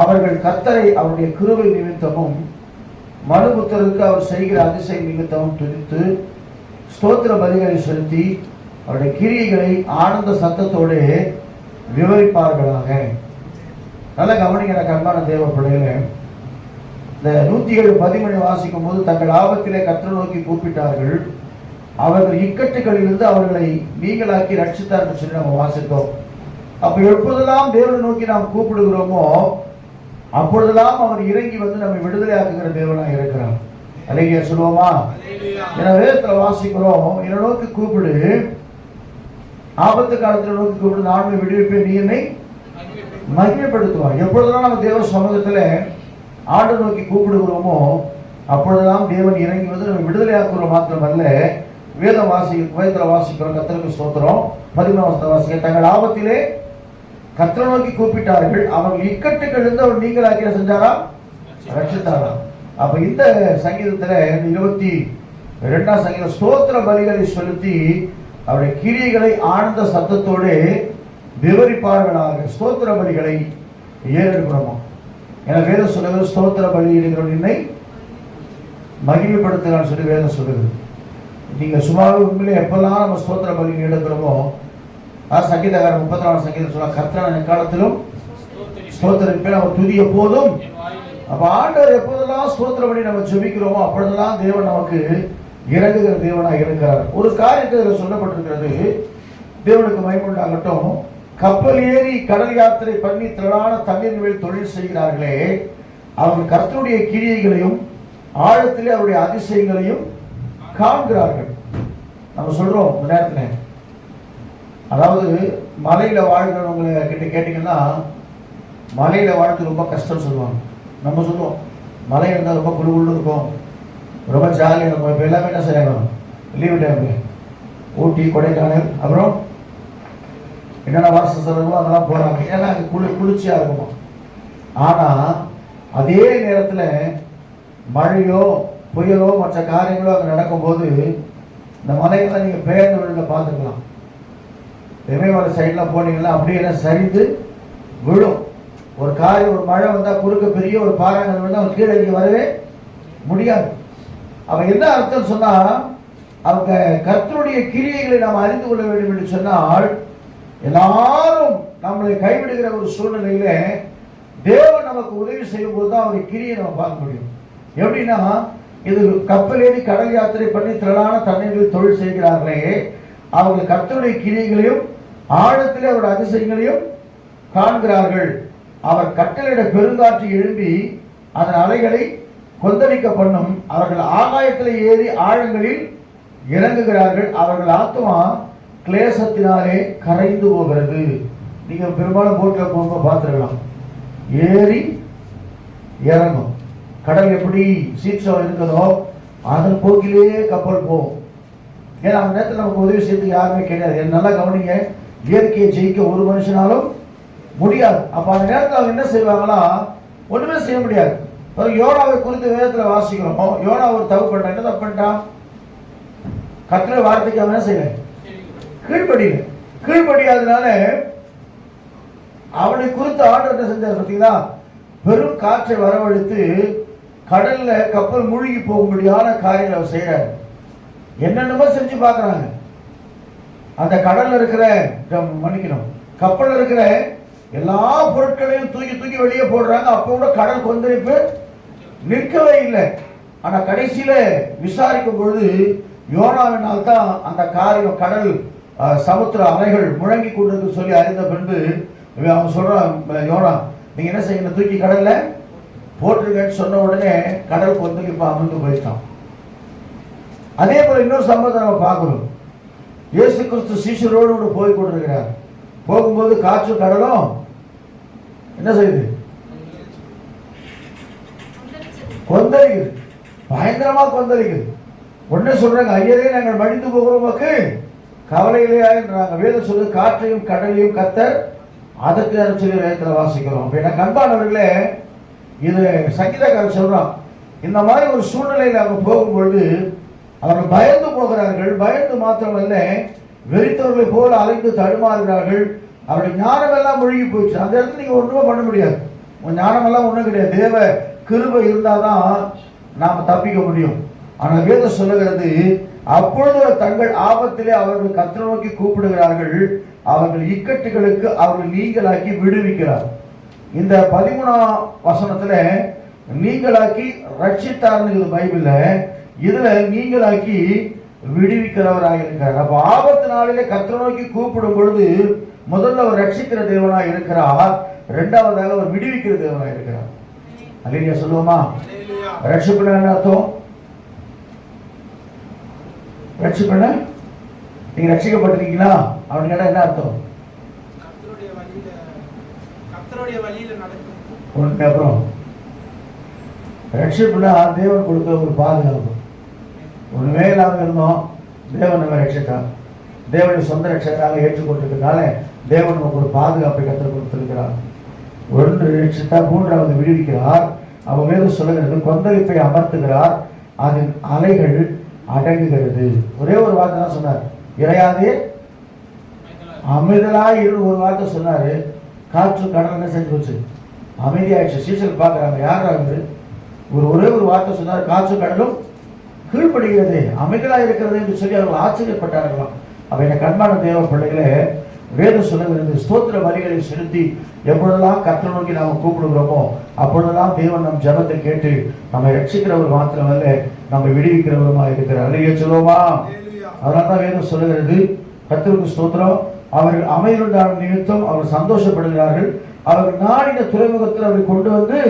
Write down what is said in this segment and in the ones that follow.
அவர்கள் கர்த்தரை அவருடைய கிருபை நிமித்தமும் மனுபுத்தருக்கு அவர் செய்கிற அதிசய நிமித்தமும் துதித்து ஸ்தோத்திர பலிகளை செலுத்தி அவருடைய கிரியைகளை ஆனந்த சத்தத்தோடு விவரிப்பார்களாக. நல்ல கவனிக்கிற கண்பான தேவ பிள்ளைகளே, இந்த 107 வாசிக்கும் போது தங்கள் ஆபத்திலே கர்த்தரை நோக்கி கூப்பிட்டார்கள், அவர்கள் இக்கட்டுகளிலிருந்து அவர்களை நீங்களாக்கி ரட்சித்தார்கள் சொல்லி நம்ம வாசித்தோம். அப்ப எப்பொழுதெல்லாம் தேவனை நோக்கி நாம் கூப்பிடுகிறோமோ அப்பொழுதெல்லாம் அவர் இறங்கி வந்து நம்மை விடுதலை ஆக்குகிற தேவனாக இருக்கிறார். அல்லேலூயா சொல்லுவோமா? என வேதத்துல வாசிக்கிறோம், என்னை நோக்கி கூப்பிடு, ஆபத்து காலத்தில் நோக்கி கூப்பிடு, நான் விடுவிப்பேன், நீ என்னை மகிமைப்படுத்துவார். எப்பொழுதெல்லாம் நம்ம தேவ சமூகத்துல ஆண்டு நோக்கி கூப்பிடுகிறோமோ அப்பொழுதெல்லாம் தேவன் இறங்கி வந்து நம்ம விடுதலை ஆக்குறோம். மாத்திரமல்ல, வேதத்துல வாசிக்கிறோம், கர்த்தருக்கு ஸ்தோத்திரம். 11 வாசிக்க, தங்கள் ஆபத்திலே கர்த்தரை நோக்கி கூப்பிட்டார்கள், அவர்கள் இக்கட்டுகளிலிருந்து அவர் நீங்களாக்கி செஞ்சாரா, ரட்சித்தாரா. அப்ப இந்த சங்கீதத்துல 22 சங்கீதம் ஸ்தோத்திர பலிகளை செலுத்தி அவருடைய கிரியைகளை ஆனந்த சத்தத்தோடு விவரிப்பார்களாக. ஸ்தோத்திர பலிகளை ஏறெடுக்கணுமா? என வேதம் சொல்லுகிறது, ஸ்தோத்திர பலி இடுகிறவன் என்னை மகிமைப்படுத்துகிறான்னு சொல்லி வேதம் சொல்லுகிறது. நீங்க சும்மாவே உண்மையிலே எப்பெல்லாம் நம்ம ஸ்தோத்திர பலி எடுக்கிறோமோ, சங்கீதக்காரர் 34 சங்கீதம் சொல்ல, கர்த்தர் எக்காலத்திலும் ஸ்தோத்திரிப்பேன், அவர் துதி எப்போதும். அப்ப ஆண்டவர் எப்போதெல்லாம் ஸ்தோத்திர பலி நம்ம ஜெபிக்கிறோமோ அப்பொழுதெல்லாம் தேவன் நமக்கு இறங்குகிற தேவனாக இருக்கிறார். ஒரு காரியத்தில் சொல்லப்பட்டிருக்கிறது, தேவனுக்கு மகிமையுண்டாகட்டும், கப்பல் ஏறி கடல் யாத்திரை பண்ணி திரளான தண்ணீர் மேல் தொழில் செய்கிறார்களே, அவர்கள் கர்த்தருடைய கிரியைகளையும் ஆழத்திலே அவருடைய அதிசயங்களையும் காண்கிறார்கள். நம்ம சொல்றோம் இந்த நேரத்தில், அதாவது மலையில வாழ்கிறவங்களை கிட்ட கேட்டீங்கன்னா மலையில வாழ்க்கை ரொம்ப கஷ்டம் சொல்லுவாங்க. நம்ம சொல்லுவோம் மலை இருந்தால் ரொம்ப குழுகுள்ளு இருக்கும், ரொம்ப ஜாலியாக இருக்கும். இப்போ எல்லாமே என்ன செய்யணும், லீவு டைம்ல ஊட்டி கொடைக்கானல் அப்புறம் என்னென்ன வாசல் செலவோ அதெல்லாம் போகிறாங்க, ஏன்னா அங்கே குளிர்ச்சியாக இருக்குமா. ஆனால் அதே நேரத்தில் மழையோ புயலோ மற்ற காரியங்களோ அங்கே நடக்கும்போது இந்த மலைகளை நீங்கள் பெயர்ந்து விழுந்த பார்த்துக்கலாம். இமயமலை சைட்லாம் போனீங்கன்னா அப்படியே எல்லாம் சரிந்து விழும். ஒரு காரியம், ஒரு மழை வந்தால் குறுக்க பெரிய ஒரு பாறாங்கல் வந்து அவங்க கீழே இங்கே வரவே முடியாது. அவன் என்ன அர்த்தம் சொன்னா, அவங்க கர்த்தருடைய கிரியைகளை நாம் அறிந்து கொள்ள வேண்டும் என்று சொன்னால், எல்லாரும் நம்மளை கைவிடுகிற ஒரு சூழ்நிலையில தேவன் நமக்கு உதவி செய்யும் போது தான் அவருடைய கிரியை நம்ம பார்க்க முடியும். எப்படின்னா, இது கப்பல் ஏறி கடல் யாத்திரை பண்ணி திரளான தண்ணீரில் தொழில் செய்கிறார்களே, அவர்கள் கர்த்தருடைய கிரியைகளையும் ஆழத்திலே அவருடைய அதிசயங்களையும் காண்கிறார்கள். அவர் கட்டளையிட பெருங்காற்று எழும்பி அதன் அலைகளை கொந்தளிக்க பண்ணும். அவர்கள் ஆகாயத்தில் ஏறி ஆழங்களில் இறங்குகிறார்கள். அவர்கள் ஆத்மா கிளேசத்தினாலே கரைந்து போகிறது. நீங்க பெரும்பாலும் போட்டில் போகும்போது பார்த்துருக்கலாம், ஏறி இறங்கும். கடல் எப்படி சீற்றம் இருக்குதோ அதன் போக்கிலேயே கப்பல் போகும். ஏன்னா அந்த நேரத்தில் நமக்கு உதவி செய்யறதுக்கு யாருமே கிடையாது. நல்லா கவனிங்க, இயற்கையை ஜெயிக்க ஒரு மனுஷனாலும் முடியாது. அப்ப அந்த நேரத்தில் அவங்க என்ன செய்வாங்களா, ஒண்ணுமே செய்ய முடியாது. யோனாவை குறித்து வேதத்தில் வாசிக்கிறோம். யோனா ஒரு தப்பு பண்ணிட்டான். என்ன தப்பு பண்ணிட்டான்? கர்த்தருடைய வார்த்தைக்கு அவன் என்ன செய்யல, கீழ்ப்படியாதனால அவனை குறித்து ஆண்டவர் என்ன செஞ்சார் பார்த்தீங்களா, பெரும் காற்றை வரவழைத்து கடல்ல கப்பல் மூழ்கி போகும்படியான காரியங்களை அவர் செய்யறாரு. என்னென்னமோ செஞ்சு பார்க்கறாங்க. அந்த கடல்ல இருக்கிற கப்பல்ல இருக்கிற எல்லா பொருட்களையும் தூக்கி தூக்கி வெளியே போடுறாங்க. அப்போ கூட கடல் கொந்தளிப்பு நிற்கவே இல்லை. ஆனா கடைசியில விசாரிக்கும் பொழுது யோனாவினால் தான் அந்த காரியம், கடல் சமுத்திர அலைகள் முழங்கி கொண்டு சொல்லி அறிந்த பின்பு அவன் சொல்றான், யோனா நீங்க என்ன செய்யணும், தூக்கி கடல்ல போட்டிருக்கேன்னு சொன்ன உடனே கடல் கொந்தளிப்பு அமர்ந்து போயிட்டான். அதே போல இன்னொரு சம்பவத்தை நம்ம பார்க்கிறோம். இயேசு கிறிஸ்து சீஷரோடு கூட போய் கொண்டிருக்கிறார். போகும்போது காற்று கடலும் என்ன செய்யுது, கொந்தளிக்குது, பயங்கரமா கொந்தளிக்குது. உடனே சொல்றாங்க, ஐயரே நாங்கள் மடிந்து போகிறோமாக்கு கவலை இல்லையா என்றாங்க. வேதம் சொல்லு, காற்றையும் கடலையும் கர்த்தர் அதற்கு சொல்லி வேதத்தில் வாசிக்கிறோம். அப்ப எனக்கு அன்பானவர்களே, இது சங்கீதக்காரர் சொல்றான், இந்த மாதிரி ஒரு சூழ்நிலையில் அவங்க போகும்பொழுது அவர்கள் பயந்து போகிறார்கள். பயந்து மாத்திரமல்ல, வெறித்தவர்களை போல அலைந்து தடுமாறுகிறார்கள். அவருடைய ஞானம் எல்லாம் மூழ்கி போயிடுச்சு. அந்த இடத்துல நீங்க ஒன்றுமே பண்ண முடியாது. ஞானமெல்லாம் ஒன்றும் கிடையாது. தேவ கிருபை இருந்தாதான் நாம் தப்பிக்க முடியும். ஆனால் வேதம் சொல்லுகிறது, அப்பொழுது தங்கள் ஆபத்திலே அவர்கள் கர்த்தரை நோக்கி கூப்பிடுகிறார்கள், அவர்கள் இக்கட்டுகளுக்கு அவர்கள் நீங்களாக்கி விடுவிக்கிறார். இந்த 13ஆம் வசனத்துல நீங்களாக்கி ரட்சித்தார்னு பைபிள்ல, இதுல நீங்களாக்கி விடுவிக்கிறவராக இருக்கிறார். அப்ப ஆபத்து நாளிலே கர்த்தரை நோக்கி கூப்பிடும் பொழுது முதல்ல அவர் ரட்சிக்கிற தேவனாக இருக்கிறார், இரண்டாவதாக அவர் விடுவிக்கிற தேவனாக இருக்கிறார். அல்லேலூயா சொல்லுவோமா? ரட்சிப்புனா என்ன அர்த்தம்? ரட்சிப்புனா நீங்க ரட்சிக்கப்பட்டிருக்கீங்களா அப்படின்னு கேட்டா என்ன அர்த்தம்? அப்புறம் ரட்சிப்புனா தேவன் கொடுத்த ஒரு பாதுகாப்பு. ஒண்ணுமே இல்லாமல் இருந்தோம், தேவன் நம்ம ரட்சித்தார். தேவனை சொந்த ரட்சகராக ஏற்றுக்கொண்டிருக்கிறதுனால தேவன் நமக்கு ஒரு பாதுகாப்பை கற்றுக் கொடுத்திருக்கிறார். ஒன்று ரட்சித்தார், மூன்றாவது விடுவிக்கிறார். அவர் வேதம் சொல்லுகிறது, கொந்தளிப்பை அமர்த்துகிறார், அதன் அலைகள் அடங்குகிறது. ஒரே ஒரு வார்த்தை தான் சொன்னார், இறையாதே அமைதலாய் இரு ஒரு வார்த்தை சொன்னாரு. காற்று கடல் என்ன செஞ்சு போச்சு? அமைதியாயிடுச்சு. சீசல் பார்க்குறாங்க, யாராவது ஒரே ஒரு வார்த்தை சொன்னார், காற்று கடலும் கீழ்படுகிறது, அமைதலாக இருக்கிறது என்று சொல்லி அவர்கள் ஆச்சரியப்பட்டார்களாம். அப்ப என்ன கண்மான தேவ பிள்ளைகளே, வேதம் சொல்லுகிறது, ஸ்தோத்திர பலிகளை செலுத்தி எப்பொழுதெல்லாம் கர்த்தரை நோக்கி நாம் கூப்பிடுகிறோமோ அப்பொழுதெல்லாம் தேவன் நம் ஜெபத்தை கேட்டு நம்மை ரட்சிக்கிறவர் மாத்திரமல்ல, நம்மை விடுவிக்கிறவருமா இருக்கிறார். அல்லேலூயா சொல்லுவோமா? அதனால தான் வேதம் சொல்லுகிறது, கர்த்தருக்கு ஸ்தோத்திரம், அவர்கள் அமைதியுண்டான நிமித்தம் அவர் சந்தோஷப்படுகிறார்கள், அவர்கள் நாடின துறைமுகத்தில் அவரை கொண்டு வந்து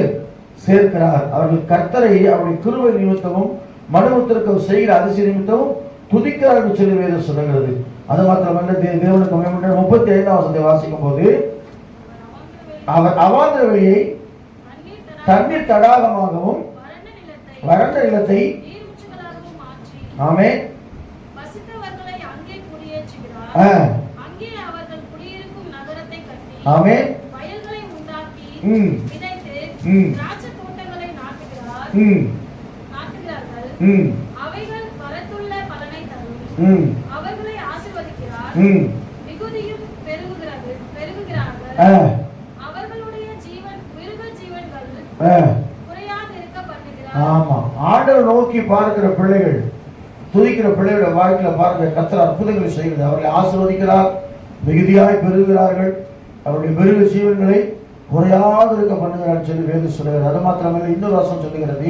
சேர்க்கிறார். அவர்கள் கர்த்தரை அவருடைய கிருபை நிமித்தமும் மனுமத்திற்கு அவர் செய்கிற அதிசய நிமித்தமும் துதிக்கிறார் என்று சொல்லி வேதம் சொல்லுகிறது. அது மாத்திரமல்ல, தேவனுக்கு 35ஆம் வசனத்தை வாசிக்கும் போது, அவர் அவாந்திர வெளியை தண்ணீர் தடாகமாகவும் வறண்ட நிலத்தை ஆமே ஆமே அவர்களை ஆசீர்வதிக்கிறார், மிகுதியும் பெருகுகிறார்கள், அவர்களுடைய மிருக ஜீவன்கள் குறையாது இருக்க பண்ணுகிறார். ஆமா, ஆண்டவர் நோக்கி பார்க்கிற பிள்ளைகள், துதிக்கிற பிள்ளைகளோட வாழ்க்கையில பாருங்க, கர்த்தர் அற்புதங்களை செய்கிறது. அவர்களை ஆசீர்வதிக்கிறார், மிகுதியாய் பெருகிறார்கள், அவருடைய மிருக ஜீவன்களை குறையாது இருக்க பண்ணுகிறார் சொல்லி வேதம் சொல்லுகிறது. அது மாத்திரமல்ல, இன்னொரு வசனம் சொல்லுகிறது,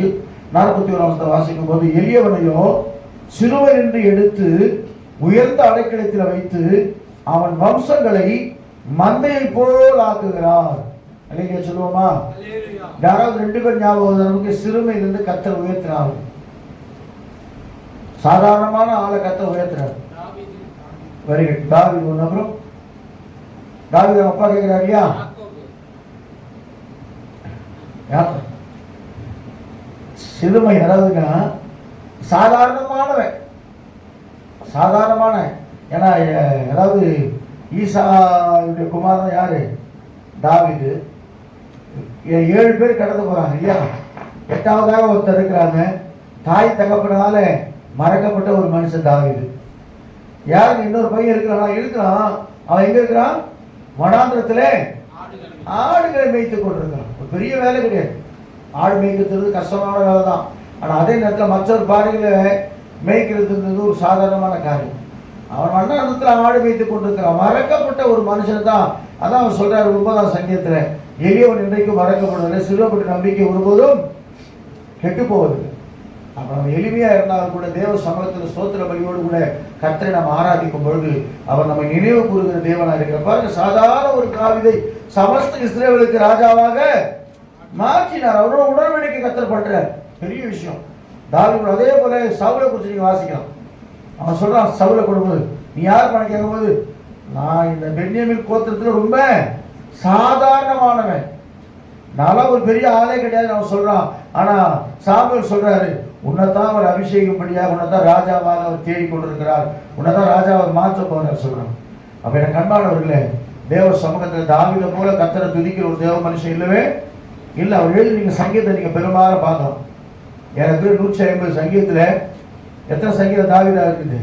41ஆம் வசனத்தை வாசிக்கும் போது, எளியவனையோ சிறுவை என்று எடுத்து உயர்ந்த அடைக்கலத்தில் வைத்து அவன் வம்சங்களை மந்தையை போல் ஆக்குகிறார். அல்லேலூயா சொல்லுவோமா? யாராவது 2 பேர் ஞாபகம், நமக்கு சிறுமையிலிருந்து கர்த்தர் உயர்த்தினார். சாதாரணமான ஆளை கர்த்தர் உயர்த்தினார். Very good. தாவீது ஒன்று. அப்புறம் தாவீது அப்பா கேட்கிறார் இல்லையா, சிறுமை அதாவதுன்னா சாதாரணமானவன், சாதாரணமான, ஏன்னா அதாவது ஈசாவுடைய குமாரன் யாரு? தாவீது. 7 பேர் கடந்து போறாங்க இல்லையா, 8வதாக ஒருத்தர் இருக்கிறாங்க, தாய் தகப்பனால மறக்கப்பட்ட ஒரு மனுஷன் தாவீது. யாருக்கு இன்னொரு பையன் இருக்கிறான், அவன் எங்க இருக்கிறான்? வனாந்திரத்துல ஆடுகளை மேய்த்து கொண்டிருக்கிறான். ஒரு பெரிய வேலை கிடையாது, ஆடு மேய்க்கிறது கஷ்டமான வேலை தான். ஆனால் அதே நேரத்தில் மற்றொரு பாறைகளை மேய்க்கிறது ஒரு சாதாரணமான காரியம். அவன் வண்ணத்தில் ஆடு மேய்த்து கொண்டிருக்கிறான், மறக்கப்பட்ட ஒரு மனுஷன் தான். அதான் அவன் சொல்றாரு 9ஆம் சங்கீதத்தில், எளியவன் இன்றைக்கும் மறக்கப்படுவதில்லை, சிறுவப்பட்ட நம்பிக்கை ஒருபோதும் கெட்டு போவதில்லை. அப்போ நம்ம எளிமையாக இருந்தாலும் கூட தேவ சமூகத்தில் ஸ்தோத்திர பலியோடு கூட கர்த்தரை நாம் ஆராதிக்கும் பொழுது அவர் நம்ம நினைவு கூறுகிற தேவனாக இருக்கிற பாருங்க. சாதாரண ஒரு தாவீதை சமஸ்த இஸ்ரவேலுக்கு ராஜாவாக மாற்றினார். அவரோட உடன்படிக்கை கர்த்தர் பண்றார், பெரிய விஷயம். தாவீது அதே போல சவுலை குறித்து நீங்க வாசிக்கலாம். அவன் சொல்றான், சவுலை கொடுக்கும்போது நீ யார் பண்ண கேட்கும்போது, நான் இந்த பென்யமீன் கோத்திரத்தில் ரொம்ப சாதாரணமானவன், நான் ஒரு பெரிய ஆளே கிடையாது அவன் சொல்றான். ஆனா சாமுவேல் சொல்றாரு, உன்னைத்தான் அவர் அபிஷேகப்படியாக, உன்னைத்தான் ராஜாவாக அவர் தேடிக்கொண்டிருக்கிறார், உன்னைத்தான் ராஜாவை மாற்ற போறார் சொல்றான். அப்ப என் கண்பானவர்களே, தேவ சமூகத்தில் தாவீதை போல கர்த்தரை துதிக்கிற ஒரு தேவ மனுஷன் இல்லவே இல்லை. அவர் எழுதி நீங்க சங்கீதத்தை நீங்க பெரும்பாலும் பார்க்கலாம். எனக்கு 150 சங்கீதத்துல எத்தனை சங்கீதம் தாவீதா இருக்குது?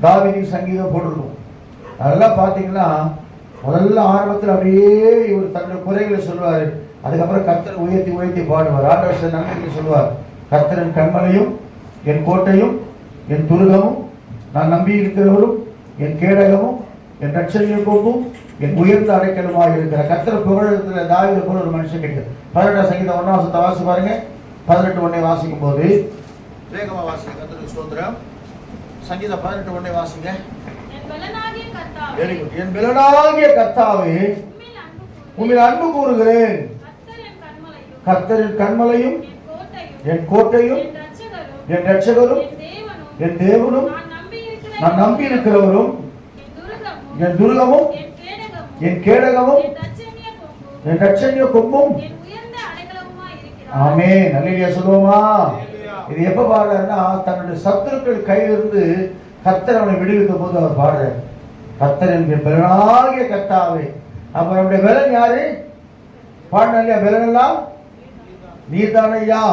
தாவீதின் சங்கீதம் போட்டிருக்கும். அதெல்லாம் பார்த்தீங்கன்னா முதல்ல ஆரம்பத்தில் அப்படியே இவர் தன்னுடைய குறைகளை சொல்லுவார். அதுக்கப்புறம் கர்த்தர் உயர்த்தி உயர்த்தி பாடுவார். ஆண்டவர் நன்மைகளை சொல்லுவார். கர்த்தரின் கண்மலையும் என் கோட்டையும் என் துருகமும் நான் நம்பி இருக்கிறவரும் என் கேடகமும் என் ரட்சணிய கோப்பும் என் உயர்ந்த அடைக்கலமாக இருக்கிற கர்த்தர் புகழத்துல தாவீது போல ஒரு மனுஷன் கிடைக்கும். 18 சங்கீதம் 1 வசனத்தை வாசி பாருங்க. 18:1 வாசிக்கும் போது வேகமா வாசிங்க. கர்த்தருக்கு ஸ்தோத்திரம். சங்கீதம் 18:1 வாசிங்க. என் பலனாகிய கர்த்தாவே உம்மில் அன்பு கூறுகிறேன். கர்த்தரின் கண்மலையும் என் கோட்டையும் என் ரட்சகரும் என் தேவனும் நான் நம்பி இருக்கிறவரும் என் துருகமும் என் கேடகமும் என் ரட்சணிய கொம்பும். ஆமென். அல்லேலூயா சொல்லுவோமா? இது எப்ப பாடுறாருன்னா தன்னுடைய சத்துருக்கள் கையிலிருந்து கர்த்தர் அவனை விடுவித்த போது அவர் பாடுறார். கர்த்தர் என்கிற பலனாகிய கர்த்தாவே. அப்ப நம்முடைய பலன் யாரு? பாடினா இல்லையா? பலன் எல்லாம் நீர்தானையா,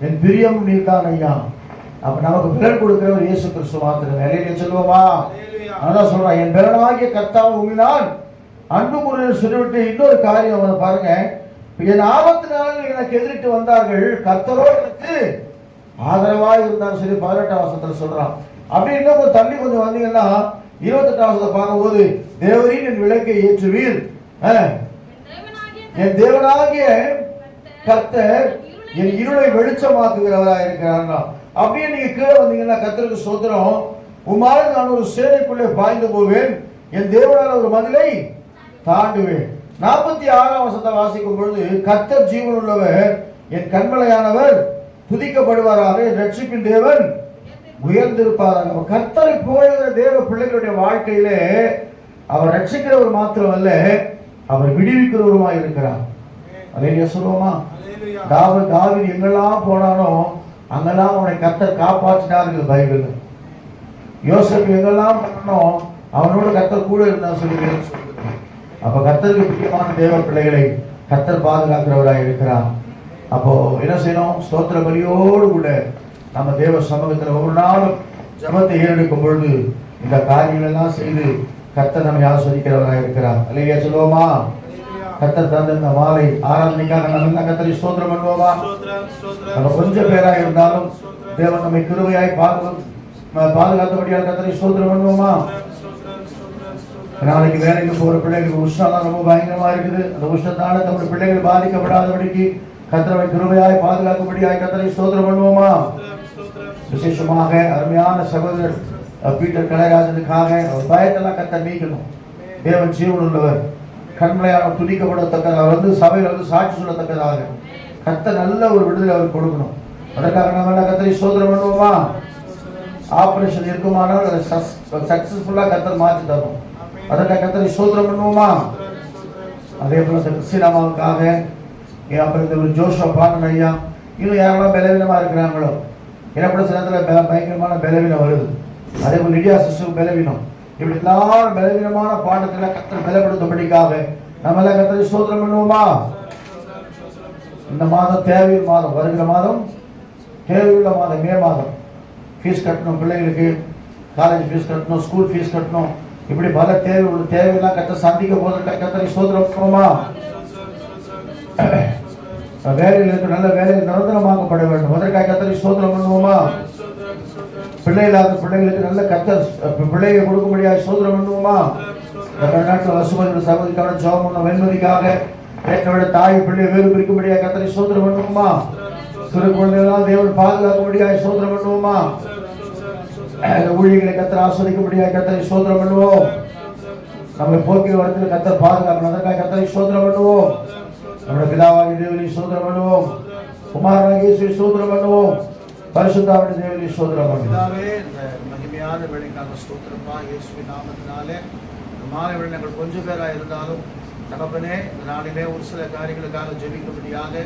என் பிரியம் நீர்தானையா. அப்ப நமக்கு பலன் கொடுக்கிறவர் இயேசு கிறிஸ்து மாத்திரம். அல்லேலூயா சொல்லுவோமா? அதான் சொல்றான், என் பலனாகிய கர்த்தாவை உம்மினால் அன்பு கூறுகிறேன் சொல்லிவிட்டு இன்னொரு காரியம் வந்து பாருங்க. என் ஆபத்து நாளில் எனக்கு எதிரிட்டு வந்தார்கள், கர்த்தரோ எனக்கு ஆதரவாக இருந்தாலும் சரி. 18 வசனத்துல சொல்றான். அப்படி இன்னும் தள்ளி கொஞ்சம் வந்தீங்கன்னா 28 வசனத்தை பார்க்கும்போது தேவரீர் என் விளக்கை ஏற்றுவீர், என் தேவனாகிய கர்த்தர் என் இருளை வெளிச்சமாக்குகிறவராக இருக்கிறார். அப்படியே நீங்க கீழே வந்தீங்கன்னா கர்த்தருக்கு ஸ்தோத்திரம். உம்மால நான் ஒரு சேனைக்குள்ளே பாய்ந்து போவேன், என் தேவனால ஒரு மதிலை தாண்டுவேன். 46 வசனத்தை வாசிக்கும் பொழுது கர்த்தர் ஜீவன் உள்ளவர், என் கண்மலையானவர் துதிக்கப்படுவாராக, என் ரட்சிப்பின் தேவன் உயர்ந்திருப்பாராக. கர்த்தரை புகழுகிற தேவ பிள்ளைகளுடைய வாழ்க்கையிலே அவர் ரட்சிக்கிறவர் மாத்திரமல்ல, அவர் விடுவிக்கிறவருமாய் இருக்கிறார். அல்லேலூயா சொல்லுவோமா? தாவீது எங்கெல்லாம் போனானோ அங்கெல்லாம் அவனை கர்த்தர் காப்பாற்றினார்கள் பைபிள். யோசேப்பு எங்கெல்லாம் பண்ணணும் அவனோட கர்த்தர் கூட இருந்தா சொல்லி. அப்ப கர்த்தருக்கு பிரியமான தேவ பிள்ளைகளை கர்த்தர் பாதுகாக்கிறவராக இருக்கிறார். அப்போ என்ன செய்யணும்? ஸ்தோத்திர பலியோடு கூட நம்ம தேவ சமூகத்தில் ஒவ்வொரு நாளும் ஜெபத்தை ஏறெடுக்கும் பொழுது இந்த காரியங்கள் எல்லாம் செய்து கர்த்தர் நம்மை ஆசீர்வதிக்கிறவராக இருக்கிறார். அல்லேலூயா சொல்லுவோமா? கர்த்தர் தந்த இந்த மாலை ஆராதனைக்காக நம்ம கர்த்தரை ஸ்தோத்திரம் பண்ணுவோமா? நம்ம கொஞ்சம் பேரா இருந்தாலும் தேவன் நம்மை கிருபையாய் பாதுகாத்தபடியால் கர்த்தரை ஸ்தோத்திரம் பண்ணுவோமா? நாளைக்கு வேலைக்கு போற பிள்ளைகளுக்கு உஷ்ணம் ரொம்ப பயங்கரமா இருக்குது. அந்த உஷ்ணத்தால நம்முடைய பிள்ளைகள் பாதிக்கப்படாதபடிக்கு கர்த்தரை கிருபையாய் பாதுகாக்கும்படியாய் கர்த்தரை ஸ்தோத்திரம் பண்ணுவோமா? விசேஷமாக அருமையான சகோதரர் பீட்டர் கலைராஜனுக்காக பயத்தெல்லாம் கர்த்தர் நீக்கணும். தேவன் ஜீவன் உள்ளவர், கண்மலையான துதிக்கப்படத்தக்கதாக, அவர் வந்து சபையில் வந்து சாட்சி சொல்லத்தக்கதாக கர்த்தர் நல்ல ஒரு விடுதலை அவர் கொடுக்கணும். அதற்காக நம்ம கர்த்தரை ஸ்தோத்திரம் பண்ணுவோமா? ஆபரேஷன் இருக்குமானால் அதை சக்சஸ்ஃபுல்லா கர்த்தர் மாற்றி தரும். அதற்காக கர்த்தரை ஸ்தோத்திரம் பண்ணுவோமா? அதே போல கிறிஸ்டினாமாவுக்காக அப்புறம் இந்த ஜோஷுவா பாண்டன் ஐயா, இன்னும் யாரெல்லாம் பலவீனமா இருக்கிறாங்களோ, எனக்கு கூட சில நேரத்தில் பயங்கரமான பலவீனம் வருது. அதே போல லிடியா சிஸ்டருக்கு பலவீனம். இப்படி எல்லாரும் பலவீனமான பாண்டத்தில் கர்த்தர் பலப்படுத்தும்படிக்காக நம்ம எல்லாம் கர்த்தரை ஸ்தோத்திரம் பண்ணுவோமா? இந்த மாதம் தேவையுள்ள மாதம், வருகிற மாதம் தேவையுள்ள மாதம், மே மாதம். ஃபீஸ் கட்டணும், பிள்ளைங்களுக்கு காலேஜ் ஃபீஸ் கட்டணும், ஸ்கூல் ஃபீஸ் கட்டணும், இப்படி பல தேவையெல்லாம் கர்த்தர் சந்திக்க போவதற்காக கர்த்தரை ஸ்தோத்திரம் பண்ணுவோமா? வேலையில் இருக்க நல்ல வேலையில் நிரந்தரமாக்கப்பட வேண்டும், அதற்காக கர்த்தரை ஸ்தோத்திரம் பண்ணுவோமா? பிள்ளைகளாக பிள்ளைகளுக்கு நல்ல கர்த்தர் பிள்ளையை கொடுக்கும்படியாக ஸ்தோத்திரம் பண்ணுவோமா? தமிழ்நாட்டில் வசுமதி சகோதரிக்கான ஜெபம் பண்ண வெண்மதிக்காக ஏற்றவிட தாய் பிள்ளையை வேறு பிரிக்கும்படியாக கர்த்தரை ஸ்தோத்திரம் பண்ணுவோமா? சிறு குழந்தைகளால் தேவன் பாதுகாக்கும்படியாக ஸ்தோத்திரம் பண்ணுவோமா? ஊழியர்களை கர்த்தர் ஆஸ்வதிக்கும்படியாக கர்த்தரை ஸ்தோத்திரம் பண்ணுவோம். நம்மை போக்கிற வரத்தில் கர்த்தர் பாதுகாக்கணும், அதற்காக கர்த்தரை ஸ்தோத்திரம் பண்ணுவோம். நம்முடைய பிதாவாகிய தேவனை ஸ்தோத்திரம் பண்ணுவோம், குமாரனாகிய இயேசுவை ஸ்தோத்திரம் பண்ணுவோம், பரிசுத்தாவின் தேவனை ஸ்தோத்திரம் பண்ணுவோம். பிதாவே, இந்த மகிமையான வேளைக்காக ஸ்தோத்திரப்பா. இயேசுவின் நாமத்தினாலே மாலை வேளை நாங்கள் கொஞ்சம் பேராக இருந்தாலும் தகப்பனே, இந்த நாளிலே ஒரு சில காரியங்களுக்காக ஜெபிக்கும்படியாக,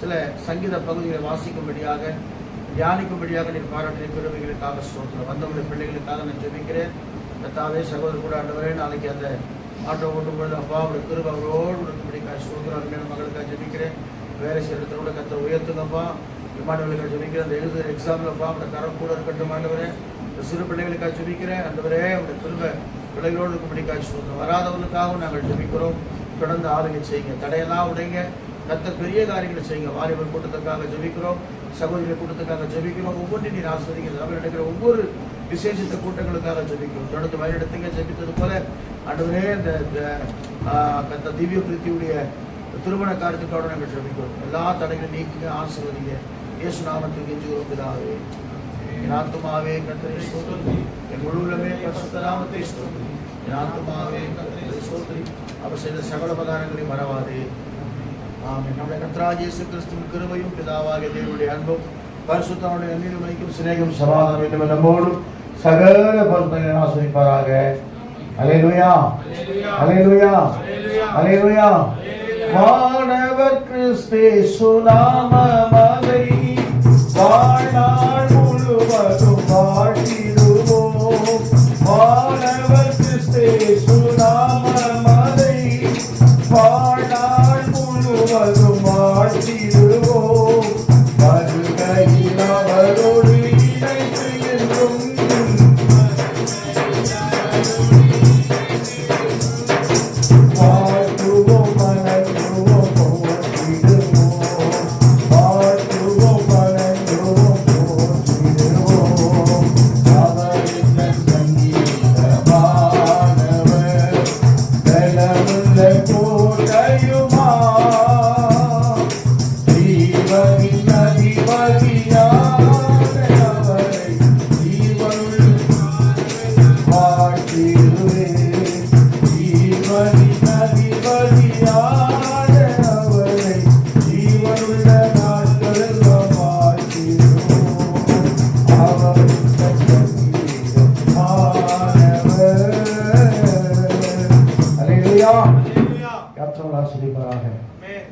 சில சங்கீத பகுதிகளை வாசிக்கும்படியாக, தியானிக்கும்படியாக நீர் பாராட்டின கிருபைகளுக்காக ஸ்தோத்திரம். வந்தவருடைய பிள்ளைகளுக்காக நான் ஜெபிக்கிறேன். கர்த்தாவே, சகோதரர் கூட ஆண்டவரே, நாளைக்கு அந்த ஆட்டோ ஓட்டும் பொழுது அப்பா அவருடைய கிருபை அவரோடு இருக்கும்படிக்காக ஸ்தோத்திரம். மகளுக்காக ஜெபிக்கிறேன். வேலை செய்கிற இடத்துல கூட கர்த்தர் உயர்த்துங்கப்பா. விமானங்களுக்காக ஜெபிக்கிறேன். அந்த எழுதுகிற எக்ஸாமில் அப்பா அவருடைய கரம் கூட இருக்கட்டும் ஆண்டவரே. இந்த சிறு பிள்ளைகளுக்காக ஜெபிக்கிறேன். ஆண்டவரே, அவருடைய கிருபை பிள்ளைகளோடு இருக்கும்படிக்காக ஸ்தோத்திரம். வராதவர்களுக்காகவும் நாங்கள் ஜெபிக்கிறோம். தொடர்ந்து ஆளுகை செய்யுங்க, தடையெல்லாம் உடைங்க. கர்த்தர் பெரிய காரியங்களை செய்யுங்க. வாலிபர் கூட்டத்துக்காக ஜெபிக்கிறோம், சகோதரிகள் கூட்டத்துக்காக ஜெபிக்கிறோம். ஒவ்வொன்றையும் நீர் ஆஸ்வதிக்கிறது. அவர் நடக்கிற ஒவ்வொரு விசேஷித்த கூட்டங்களுக்காக ஜெபிக்கிறோம். தொடர்ந்து வழிநடத்துங்க. ஜெபித்தது போல ஆண்டவரே இந்த கர்த்தர் திவ்ய பிரித்தியுடைய திருமண காரியத்துக்காக நாங்கள் ஜெபிக்கிறோம். எல்லா தடைகளையும் நீக்குங்க, ஆசீர்வதிங்க. இயேசு நாமத்தில் கெஞ்சுகிறோம் பிதாவே. என் ஆத்துமாவே கர்த்தரை ஸ்தோத்திரி, என் முழு உள்ளமே பரிசுத்த நாமத்தை ஸ்தோத்திரி. என் ஆத்துமாவே கர்த்தரை ஸ்தோத்திரி, அவர் செய்த சகல உபகாரங்களை மறவாதே. ஆமென். நம்முடைய கர்த்தராகிய இயேசு கிறிஸ்துவின் கிருபையும் பிதாவாகிய தேவனுடைய அன்பும் பரிசுத்தனுடைய அன்பிலும் சிநேகம் சமாதானம் என்னும் நம்மோடும் சகல பரிசுத்தங்களை ஆசீர்வதிப்பாராக. அல்லேலூயா, அல்லேலூயா, அல்லேலூயா. வானவர் கிறிஸ்தேசு நாமமதை வாழ்நாள் முழுவதும் வாழ்த்திடுவோம். வானவர் கிறிஸ்தேசு நாமமதை வாழ்நாள் முழுவதும் வாழ்த்திடுவோம். வருகையில் அவரோடு இணைத்து என்றும் வாழ்த்துவோம், வணங்குவோம், போற்றிடுவோம். வாழ்த்துவோம், வணங்குவோம், போற்றிடுவோம். அவர் எங்கள் சங்கீதமானவர், பலமுள்ள கோட்டையுமா, ஜீவனின் அதிபதியானவரை ஜீவனுள் வாழ்த்திடுவேன். ஜீவனின் அதிபதியானவரை ஜீவனுள்ள நாட்களெல்லாம் வாழ்த்திடுவோம். அவர் எங்கள் சங்கீதமானவர். அல்லேலூயா. கர்த்தர் ஆசீர்வதிப்பாராக.